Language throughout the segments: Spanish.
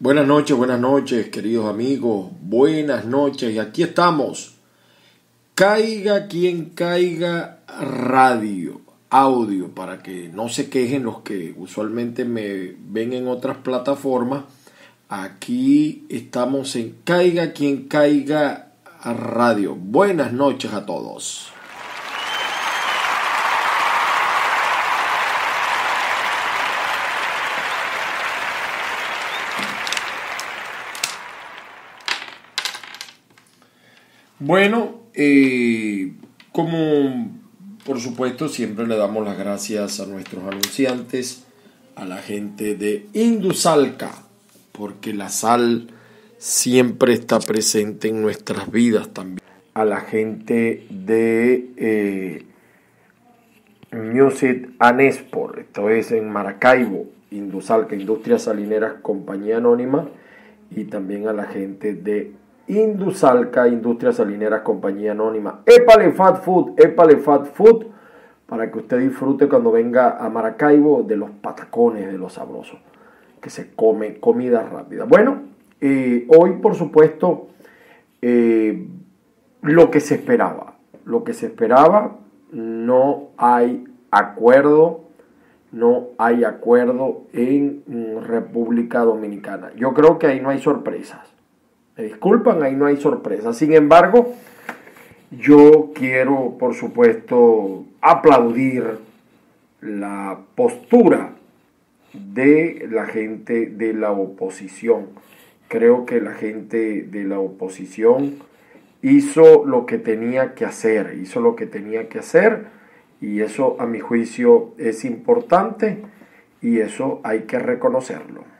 Buenas noches, queridos amigos. Buenas noches. Y aquí estamos. Caiga quien caiga audio, para que no se quejen los que usualmente me ven en otras plataformas. Aquí estamos en Caiga quien caiga radio. Buenas noches a todos. Bueno, como por supuesto siempre le damos las gracias a nuestros anunciantes, a la gente de Indusalca, porque la sal siempre está presente en nuestras vidas también. A la gente de Music and Export, esto es en Maracaibo, Indusalca, Industrias Salineras Compañía Anónima, y también a la gente de Indusalca, Industrias Salineras Compañía Anónima. Épale Fat Food, para que usted disfrute cuando venga a Maracaibo de los patacones, de los sabrosos, que se come comida rápida. Bueno, hoy por supuesto lo que se esperaba, no hay acuerdo en República Dominicana. Yo creo que ahí no hay sorpresas. Me disculpan, ahí no hay sorpresa. Sin embargo, yo quiero, por supuesto, aplaudir la postura de la gente de la oposición. Creo que la gente de la oposición hizo lo que tenía que hacer, y eso, a mi juicio, es importante, y eso hay que reconocerlo.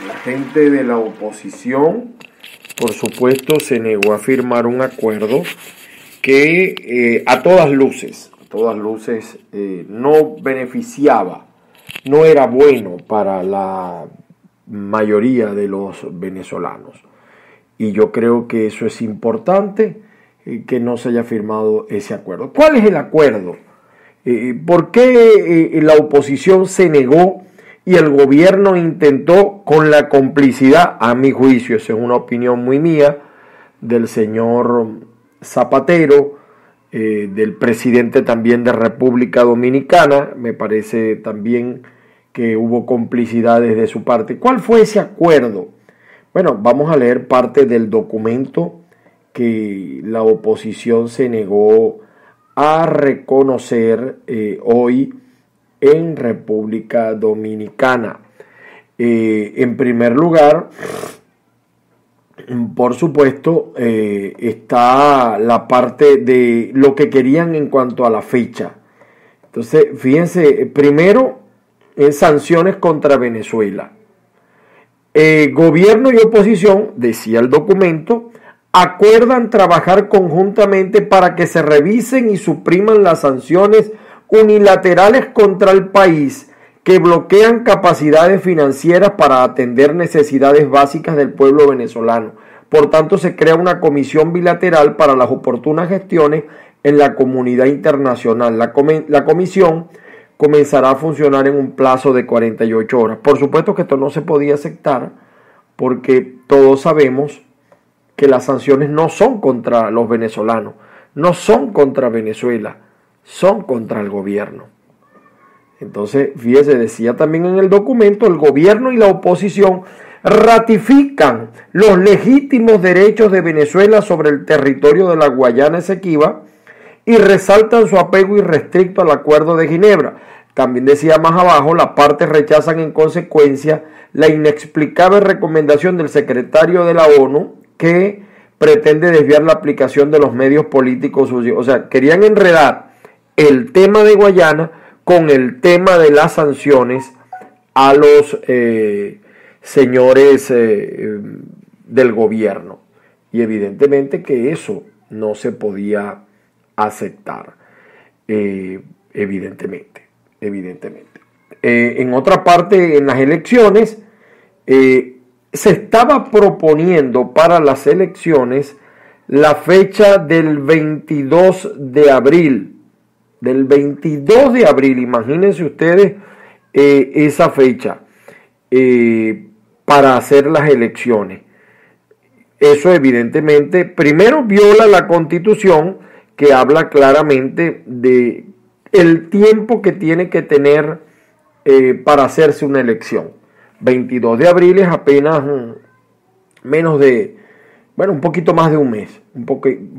La gente de la oposición, por supuesto, se negó a firmar un acuerdo que a todas luces no beneficiaba, no era bueno para la mayoría de los venezolanos. Y yo creo que eso es importante, que no se haya firmado ese acuerdo. ¿Cuál es el acuerdo? ¿Por qué la oposición se negó y el gobierno intentó, con la complicidad, a mi juicio, esa es una opinión muy mía, del señor Zapatero, del presidente también de República Dominicana? Me parece también que hubo complicidades de su parte. ¿Cuál fue ese acuerdo? Bueno, vamos a leer parte del documento que la oposición se negó a reconocer hoy en República Dominicana. En primer lugar, por supuesto, está la parte de lo que querían en cuanto a la fecha. Entonces, fíjense, primero, sanciones contra Venezuela. Gobierno y oposición, decía el documento, acuerdan trabajar conjuntamente para que se revisen y supriman las sanciones unilaterales contra el país que bloquean capacidades financieras para atender necesidades básicas del pueblo venezolano. Por tanto, se crea una comisión bilateral para las oportunas gestiones en la comunidad internacional. La comisión comenzará a funcionar en un plazo de 48 horas. Por supuesto que esto no se podía aceptar, porque todos sabemos que las sanciones no son contra los venezolanos, no son contra Venezuela, son contra el gobierno. Entonces, fíjese, decía también en el documento, el gobierno y la oposición ratifican los legítimos derechos de Venezuela sobre el territorio de la Guayana Esequiba y resaltan su apego irrestricto al Acuerdo de Ginebra. También decía más abajo, las partes rechazan en consecuencia la inexplicable recomendación del secretario de la ONU que pretende desviar la aplicación de los medios políticos suyos. O sea, querían enredar el tema de Guayana con el tema de las sanciones a los señores del gobierno. Y evidentemente que eso no se podía aceptar. Evidentemente. En otra parte, en las elecciones, se estaba proponiendo para las elecciones la fecha del 22 de abril. Del 22 de abril, imagínense ustedes esa fecha para hacer las elecciones. Eso evidentemente, primero viola la Constitución, que habla claramente de el tiempo que tiene que tener para hacerse una elección. 22 de abril es apenas menos de, bueno, un poquito más de un mes, un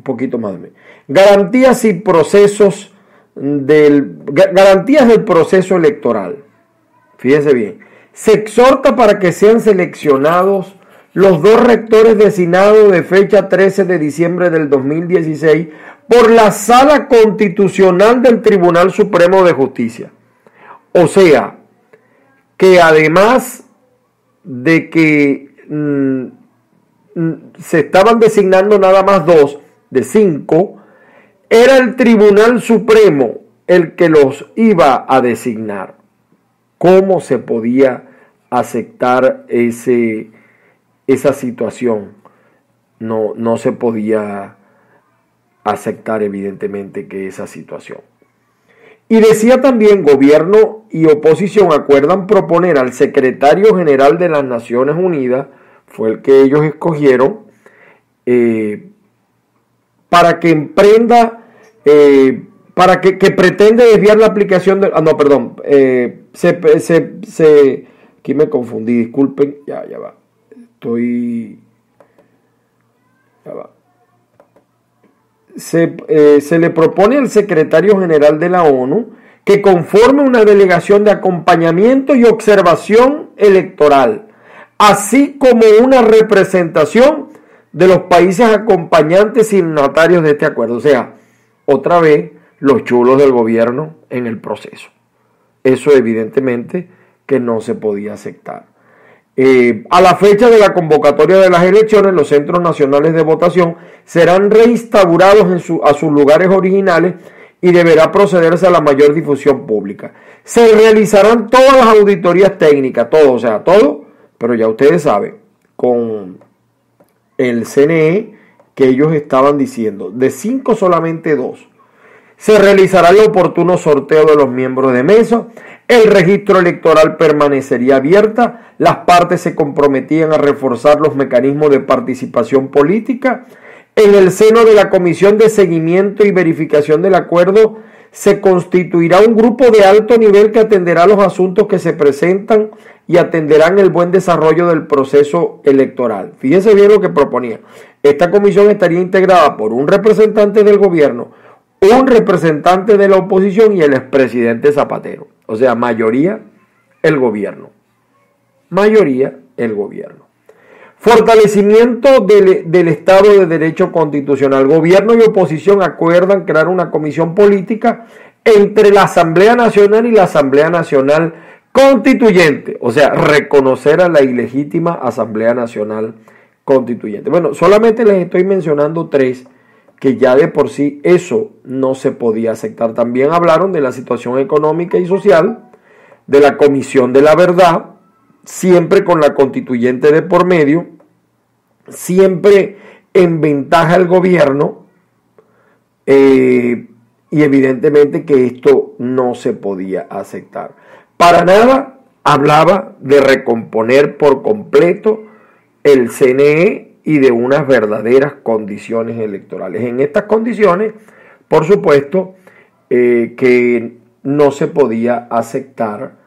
poquito más de un mes. Garantías y procesos garantías del proceso electoral. Fíjense bien, se exhorta para que sean seleccionados los 2 rectores designados de fecha 13 de diciembre del 2016 por la Sala Constitucional del Tribunal Supremo de Justicia. O sea, que además de que se estaban designando nada más 2 de 5, era el Tribunal Supremo el que los iba a designar. ¿Cómo se podía aceptar esa situación? No se podía aceptar evidentemente que esa situación. Y decía también, gobierno y oposición acuerdan proponer al secretario general de las Naciones Unidas, fue el que ellos escogieron, para que emprenda, para que pretende desviar la aplicación de... aquí me confundí, disculpen, ya va, ya va. Se le propone al secretario general de la ONU que conforme una delegación de acompañamiento y observación electoral, así como una representación de los países acompañantes signatarios de este acuerdo. O sea, otra vez los chulos del gobierno en el proceso. Eso evidentemente que no se podía aceptar. A la fecha de la convocatoria de las elecciones, los centros nacionales de votación serán reinstaurados a sus lugares originales y deberá procederse a la mayor difusión pública. Se realizarán todas las auditorías técnicas, todo, pero ya ustedes saben, con el CNE que ellos estaban diciendo, de 5 solamente 2. Se realizará el oportuno sorteo de los miembros de mesa. El registro electoral permanecería abierta. Las partes se comprometían a reforzar los mecanismos de participación política. En el seno de la Comisión de Seguimiento y Verificación del Acuerdo se constituirá un grupo de alto nivel que atenderá los asuntos que se presentan y atenderán el buen desarrollo del proceso electoral. Fíjense bien lo que proponía. Esta comisión estaría integrada por un representante del gobierno, un representante de la oposición y el expresidente Zapatero. O sea, mayoría el gobierno. Fortalecimiento del Estado de Derecho Constitucional. Gobierno y oposición acuerdan crear una comisión política entre la Asamblea Nacional y la Asamblea Nacional Constituyente. O sea, reconocer a la ilegítima Asamblea Nacional Constituyente. Bueno, solamente les estoy mencionando 3 que ya de por sí eso no se podía aceptar. También hablaron de la situación económica y social, de la Comisión de la Verdad, siempre con la constituyente de por medio, siempre en ventaja el gobierno, y evidentemente que esto no se podía aceptar. Para nada hablaba de recomponer por completo el CNE y de unas verdaderas condiciones electorales. En estas condiciones, por supuesto, que no se podía aceptar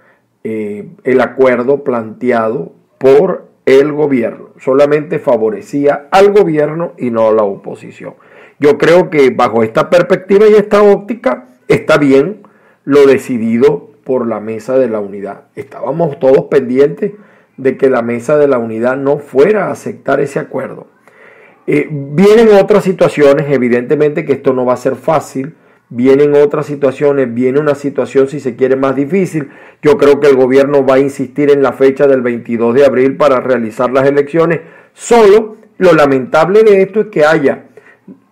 el acuerdo planteado por el gobierno. Solamente favorecía al gobierno y no a la oposición. Yo creo que bajo esta perspectiva y esta óptica está bien lo decidido por la Mesa de la Unidad. Estábamos todos pendientes de que la Mesa de la Unidad no fuera a aceptar ese acuerdo. Vienen otras situaciones, evidentemente que esto no va a ser fácil, vienen otras situaciones, viene una situación si se quiere más difícil. Yo creo que el gobierno va a insistir en la fecha del 22 de abril para realizar las elecciones. Solo lo lamentable de esto es que haya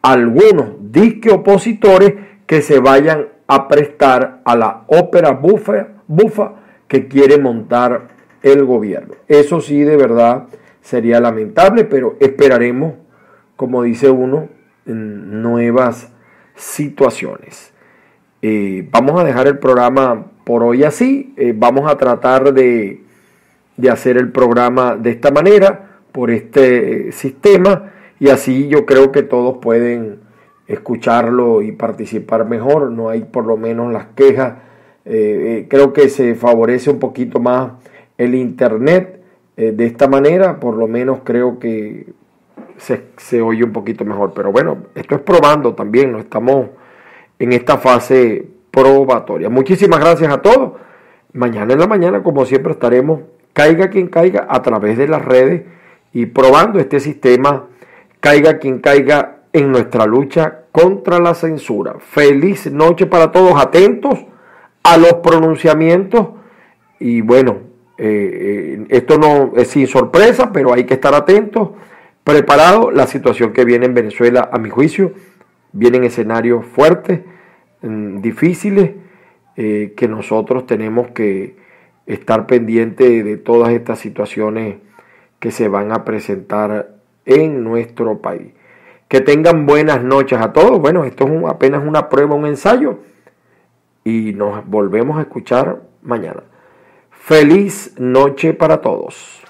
algunos disque opositores que se vayan a prestar a la ópera bufa que quiere montar el gobierno. Eso sí, de verdad sería lamentable, pero esperaremos, como dice uno, nuevas situaciones. Vamos a dejar el programa por hoy así. Vamos a tratar de hacer el programa de esta manera, por este sistema, y así yo creo que todos pueden escucharlo y participar mejor. No hay por lo menos las quejas. Creo que se favorece un poquito más el internet de esta manera. Por lo menos creo que se oye un poquito mejor. Pero bueno, esto es probando también. No estamos en esta fase probatoria. Muchísimas gracias a todos. Mañana en la mañana, como siempre, estaremos, caiga quien caiga, a través de las redes y probando este sistema, caiga quien caiga, en nuestra lucha contra la censura. Feliz noche para todos, atentos a los pronunciamientos. Y bueno, esto no es sin sorpresa, pero hay que estar atentos, preparados. La situación que viene en Venezuela, a mi juicio, vienen escenarios fuertes, difíciles, que nosotros tenemos que estar pendientes de todas estas situaciones que se van a presentar en nuestro país. Que tengan buenas noches a todos. Bueno, esto es apenas una prueba, un ensayo, y nos volvemos a escuchar mañana. Feliz noche para todos.